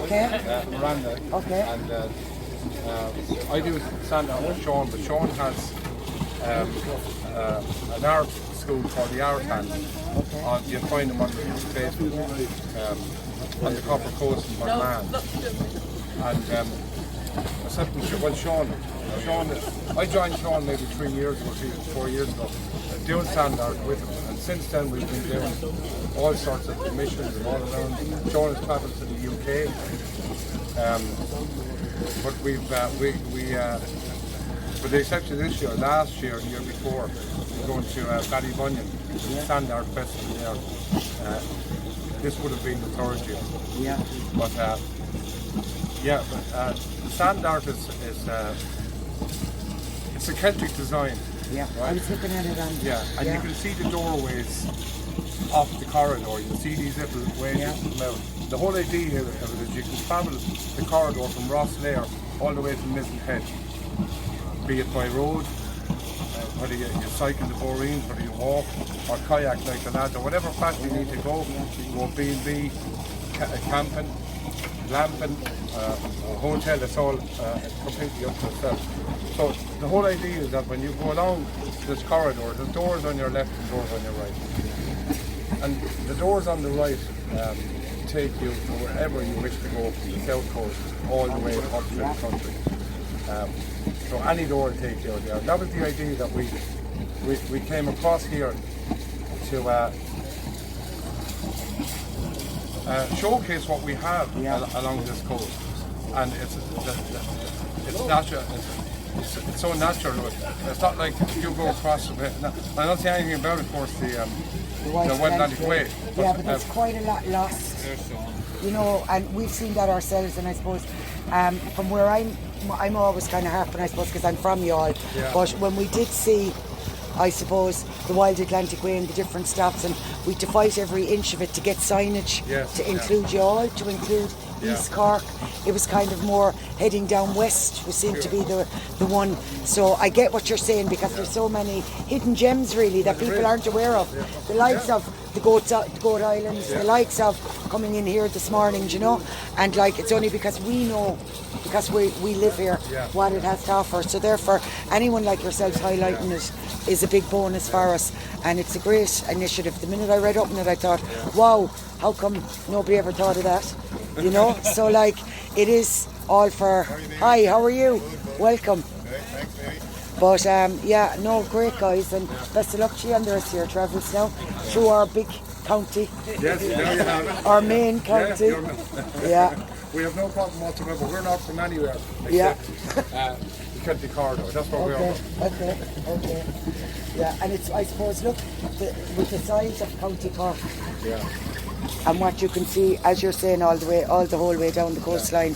Okay. Miranda. Okay. And I do stand out with Sean, but Sean has an art school called the Art Hand. Okay. You find them on the Facebook, on the Copper Coast in Linehan. And Sean, I joined Sean maybe 3 years ago, 4 years ago, doing sand art with him. And since then we've been doing all sorts of missions and all around. Sean has travelled to the UK. But with the exception of this year, last year, the year before, we're going to Ballybunion, Sand Art Festival there. This would have been the third year. Yeah. But the sand art is it's a Celtic design. Yeah. Right? I was looking at it on. Yeah, and you can see the doorways off the corridor. You can see these little ways that come out. The whole idea of it is you can travel the corridor from Rosslare all the way to Mizen Head, be it by road, whether you cycle the Boreens, whether you walk or kayak like the lads, or whatever path you need to go. You can go B&B, camping, glamping, a hotel, it's all completely up to itself. So the whole idea is that when you go along this corridor, there's doors on your left and doors on your right. And the doors on the right take you to wherever you wish to go from the south coast all the way up through the country. So any door will take you out there. That was the idea that we came across here to showcase what we have along this coast. And it's natural. It's so natural. It's not like you go across. I don't see anything about, of course, the Atlantic Way. Yeah, but there's quite a lot lost. You know, and we've seen that ourselves. And I suppose from where I'm always kind of harping, I suppose, because I'm from Youghal. Yeah. But when we did see, I suppose, the Wild Atlantic Way and the different stops, and we had to fight every inch of it to get signage to include Youghal, to include East Cork. It was kind of more heading down west, was seemed to be the one. So I get what you're saying, because there's so many hidden gems really that people aren't aware of. The likes of the Goat Islands, the likes of coming in here this morning, you know, and like it's only because we know, because we live here, what it has to offer. So therefore, anyone like yourselves highlighting it is a big bonus for us, and it's a great initiative. The minute I read up on it, I thought, wow, how come nobody ever thought of that? You know, so like it is all for. Hi, how are you? Welcome. But great guys, and best of luck to you and the rest of your travels now through our big county. Yes, there you have. Our main county. Yeah. We have no problem whatsoever. We're not from anywhere except the County Corridor. That's what we are. Okay. Yeah, and it's, I suppose, look, with the size of County Cork, and what you can see, as you're saying, all the whole way down the coastline,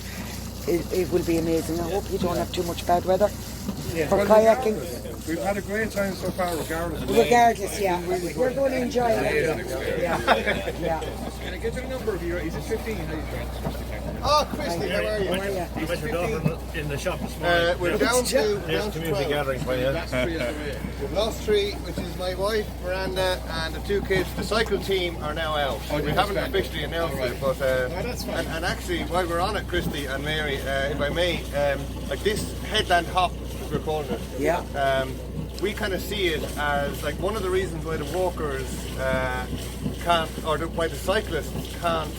it will be amazing. I hope you don't have too much bad weather for kayaking. We've had a great time so far, regardless. We're going to enjoy it. Yeah. Can I get your number of you? Is it 15? Oh, Christy, how are you? We went to Dublin in the shop this morning. We're down to community gathering for you. We've lost 3, which is my wife, Miranda, and the 2 kids. The cycle team are now out. We haven't officially announced it, but and actually, while we're on it, Christy and Mary, if I may, like this headland hop, as we're calling it. We kind of see it as like one of the reasons why the walkers can't, or why the cyclists can't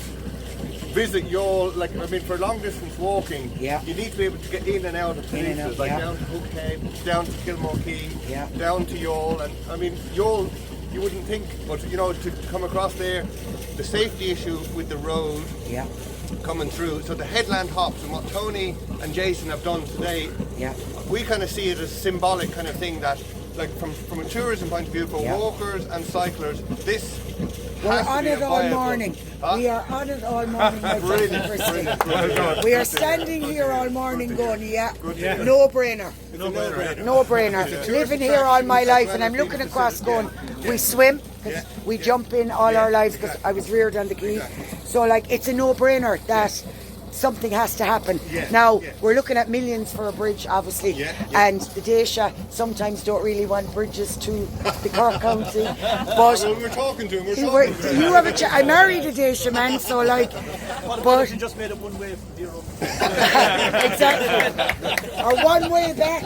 visit Youghal. Like, I mean, for long distance walking, you need to be able to get in and out of places, like down to Hookhead, down to Kilmore, down to Youghal. And I mean, Youghal, you wouldn't think, but you know, to come across there, the safety issue with the road coming through. So the headland hops and what Tony and Jason have done today, we kind of see it as a symbolic kind of thing that, like, from a tourism point of view, for walkers and cyclers, this we're on it all morning. We are on it all morning, my friend Christy. We are standing here all morning going, no brainer. No brainer. Living here all my life, and I'm looking across going, we swim, cause we jump in all our lives, because I was reared on the quay. So like, it's a no brainer that something has to happen. Now, we're looking at millions for a bridge, obviously, and the Daisha sometimes don't really want bridges to the Cork County. But Well, we're talking to him. you have a I married a Daisha man, so like, but just made it one way from zero. exactly, or one way back.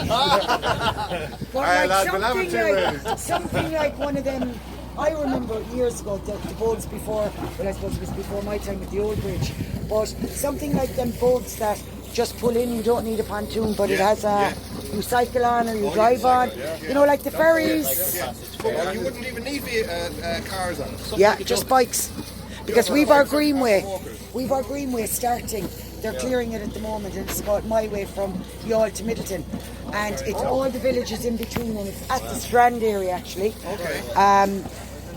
But Aye, like lad, we'll have it two ways. something like one of them. I remember years ago the boats before. Well, I suppose it was before my time with the old bridge. But something like them boats that just pull in. You don't need a pontoon, but it has a. You cycle on or you drive on. You know, like the ferries. But you wouldn't even need cars on it. Yeah, just bikes. Because we've our Greenway. We've our Greenway starting. They're clearing it at the moment, and it's called My Way from Youghal to Middleton. And it's all the villages in between, and it's at the Strand area actually.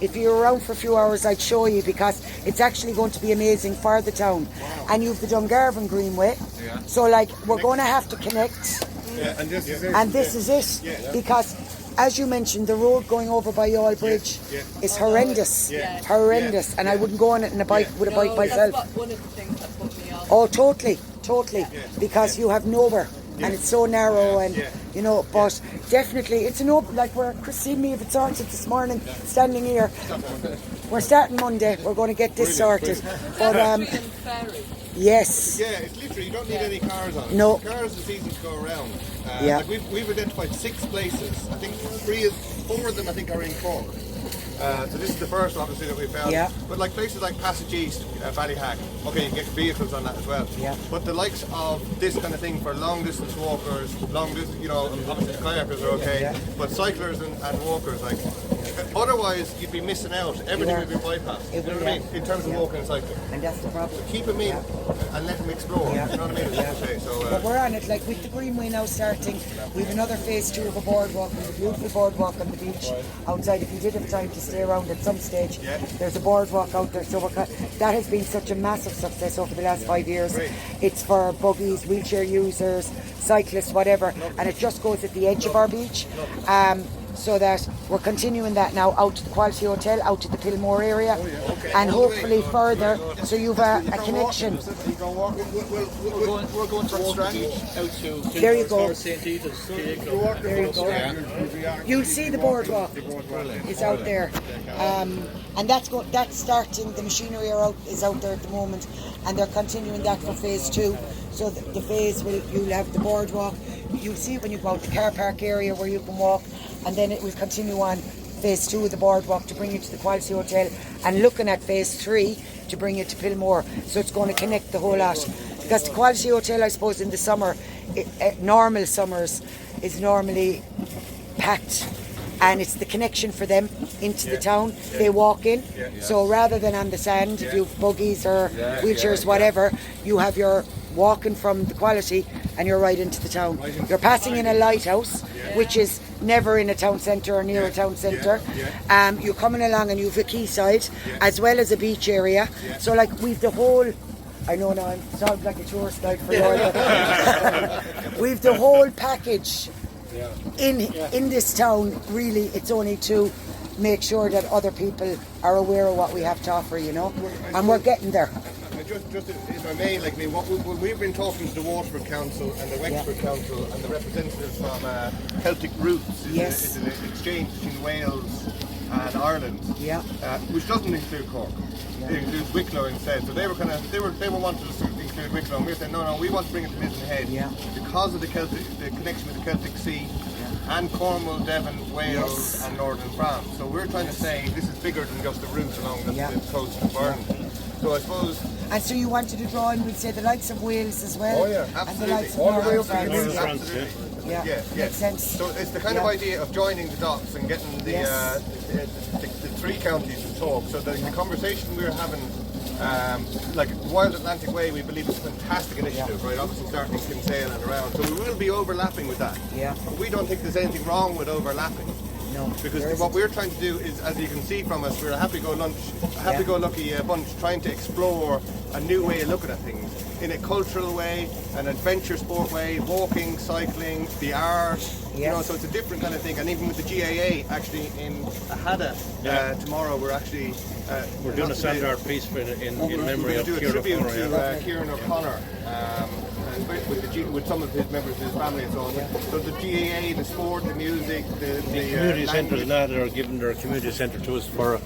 If you're around for a few hours, I'd show you, because it's actually going to be amazing for the town. And you've the Dungarvan Greenway. So like, we're going to have to connect. And this is it. And this is it, because as you mentioned, the road going over by Youghal Bridge is horrendous, horrendous, and I wouldn't go on it in a bike with a bike myself. That's one of the things that put me off. Oh, totally, because you have nowhere, and it's so narrow, and you know. But definitely, it's an open. Like where Christine me, if it sorted this morning, standing here. We're starting Monday. We're going to get this sorted. But Ferry. yes. Yeah, it's literally, you don't need any cars on it. No. Cars is easy to go around. Yeah. Like we've identified 6 places. I think 4 of them I think are in Cork. So this is the first obviously that we found. Yeah. But like places like Passage East, Ballyhack, okay, you can get vehicles on that as well. Yeah. But the likes of this kind of thing for long distance walkers, you know, obviously the kayakers are okay, but cyclers and walkers, like, otherwise you'd be missing out. Everything would be bypassed. You know what I mean? In terms of walking and cycling. And that's the problem. Keep them in and let them explore. You know what I mean? Okay, so, But we're on it, like with the Greenway now starting. We have another phase 2 of a boardwalk. We have a beautiful boardwalk on the beach outside. If you did have time to stay around at some stage, there's a boardwalk out there. So that has been such a massive success over the last 5 years. It's for buggies, wheelchair users, cyclists, whatever, and it just goes at the edge of our beach. So that we're continuing that now out to the Quality Hotel, out to the Pillmore area, and hopefully further. So you've a connection. We're going from Strand out to There you go. St. Edith's. There you go. You'll see the boardwalk is out there, and that's starting. The machinery is out there at the moment, and they're continuing that for phase 2. So the phase you'll have the boardwalk. You'll see it when you go out the car park area where you can walk, and then it will continue on phase 2 of the boardwalk to bring you to the Quality Hotel, and looking at phase 3 to bring you to Pillmore. So it's going to connect the whole lot, because the Quality Hotel, I suppose, in the summer, normal summers, is normally packed, and it's the connection for them into the town. They walk in, so rather than on the sand, if you have buggies or wheelchairs, whatever, you have your walking from the Quality and you're right into the town. You're passing in a lighthouse, which is never in a town centre or near a town centre. You're coming along and you've a quayside as well as a beach area. So like we've the whole, I know now I sound like a tourist guide for you, but we've the whole package in this town. Really, it's only to make sure that other people are aware of what we have to offer, you know, and we're getting there. Just if I may, like we've been talking to the Waterford Council and the Wexford Council and the representatives from Celtic Roots. It's an exchange between Wales and Ireland, which doesn't include Cork. It includes Wicklow instead. So they were wanting to include Wicklow, and we said no, we want to bring it to Mizen Head because of the connection with the Celtic Sea. And Cornwall, Devon, Wales and Northern France. So we're trying to say this is bigger than just a route along the coast of Ireland. So I suppose... And so you wanted to draw in, we'd say, the likes of Wales as well? Oh yeah, absolutely. And the likes of all the way Northern up to France. absolutely. Yeah, makes sense. So it's the kind of idea of joining the dots and getting the 3 counties to talk. So the conversation we were having, like Wild Atlantic Way, we believe is a fantastic initiative, right? Obviously starting in Kinsale and around. So we will be overlapping with that. Yeah. But we don't think there's anything wrong with overlapping. No, because what we're trying to do is, as you can see from us, we're a happy-go-lucky bunch trying to explore a new way of looking at things. in a cultural way, an adventure sport way, walking, cycling, the art. You know, so it's a different kind of thing. And even with the GAA, actually in Ahada tomorrow, we're actually we're doing a standard piece in memory of Cllr. Kieran Tribute O'Connor. to Kieran O'Connor. With some of his members of his family and so on. So the GAA, the sport, the music, the Community centres now that are giving their community centre to us for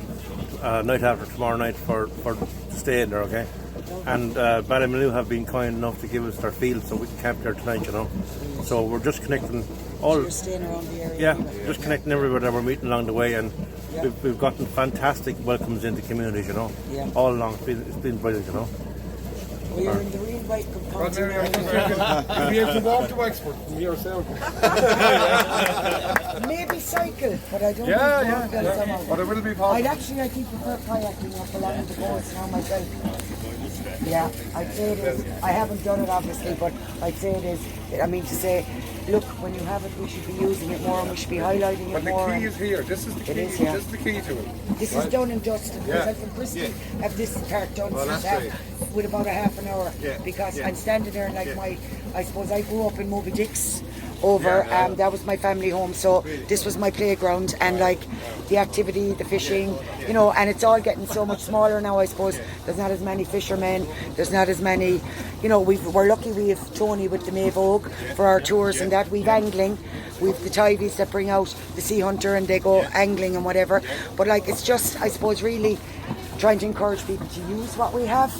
night after tomorrow night for staying there, okay? And Ballymaloe have been kind enough to give us their field so we can camp there tonight, you know. So we're just connecting all. You're staying around the area. Yeah, just connecting everybody that we're meeting along the way, and we've gotten fantastic welcomes into communities, you know. Yeah. All along, it's been brilliant, you know. Well, you're in the real right compound. You'll be able to walk to Wexford from here south. Maybe cycle, but I don't think But it will be possible. I think prefer kayaking up along the coast now myself. Yeah, I'd say it is. I haven't done it obviously, but I'd say it is. I mean to say, look, when you have it, we should be using it more and we should be highlighting it more. But the key is here. This is the key. This is the key to it. This is done and dusted. Myself and Christy have this part done with about a half an hour because I'm standing there and I suppose I grew up in Moby Dick's over that was my family home, so this was my playground, and like the activity, the fishing, you know, and it's all getting so much smaller now. I suppose there's not as many fishermen, there's not as many, you know, we're lucky we have Tony with the May Vogue for our tours and that. We've angling, we've the Tivies that bring out the Sea Hunter and they go angling and whatever, but like it's just, I suppose, really trying to encourage people to use what we have,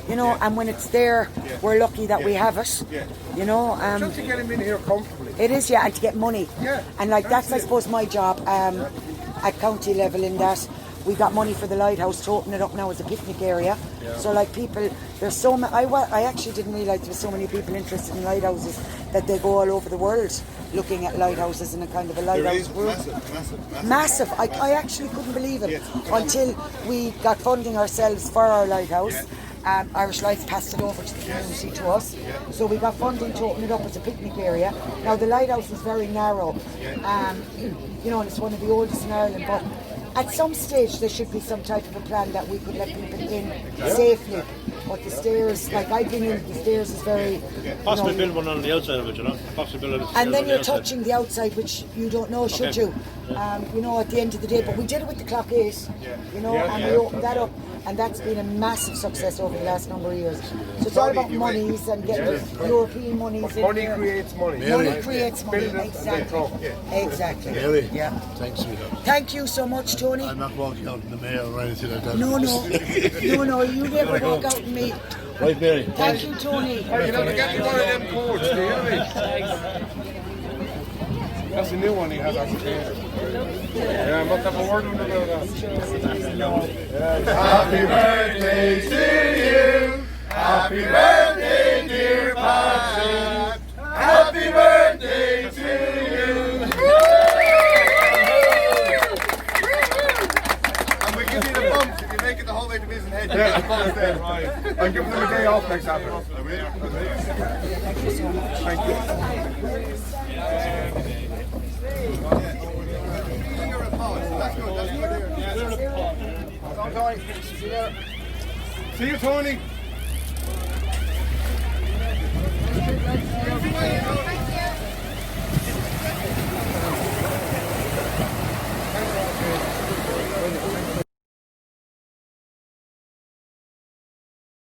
you know, and when it's there, we're lucky that we have it, you know. Just to get him in here comfortably. It is, and to get money. And like that's I suppose my job at county level, in that we got money for the lighthouse to open it up now as a picnic area. So like people, there's so many, I actually didn't realise there were so many people interested in lighthouses that they go all over the world looking at lighthouses in a kind of a lighthouse group. Massive. I actually couldn't believe it until we got funding ourselves for our lighthouse. Irish Lights passed it over to the community to us, so we got funding to open it up as a picnic area. Now the lighthouse is very narrow, you know, and it's one of the oldest in Ireland, but at some stage there should be some type of a plan that we could let people in safely. But the stairs, like I've been in, the stairs is very... Possibly build one on the outside of it, you know. Possibly and then you're touching the outside, which you don't know, should you? You know, at the end of the day. But we did it with the Clock 8, you know, and we opened that up. And that's been a massive success over the last number of years. So it's all about monies and getting European monies. Money creates money. Money creates money, exactly. Exactly. Really? Yeah. Thanks, sweetheart. Thank you so much, Tony. I'm not walking out in the mail or anything like that. No, you never walk out in me. Right, Mary. Thank you, Tony. Hey, you never get me one of them codes, do you hear me? That's a new one he has on the table. Yeah, I must have a word with him about that. Happy birthday to you. Happy birthday, dear Pat. Happy birthday to you. And we give you the bumps if you make it the whole way to Mizen Head. Right. I'm giving them a day off next Saturday. Thank you so much. Thank you. See you, Tony.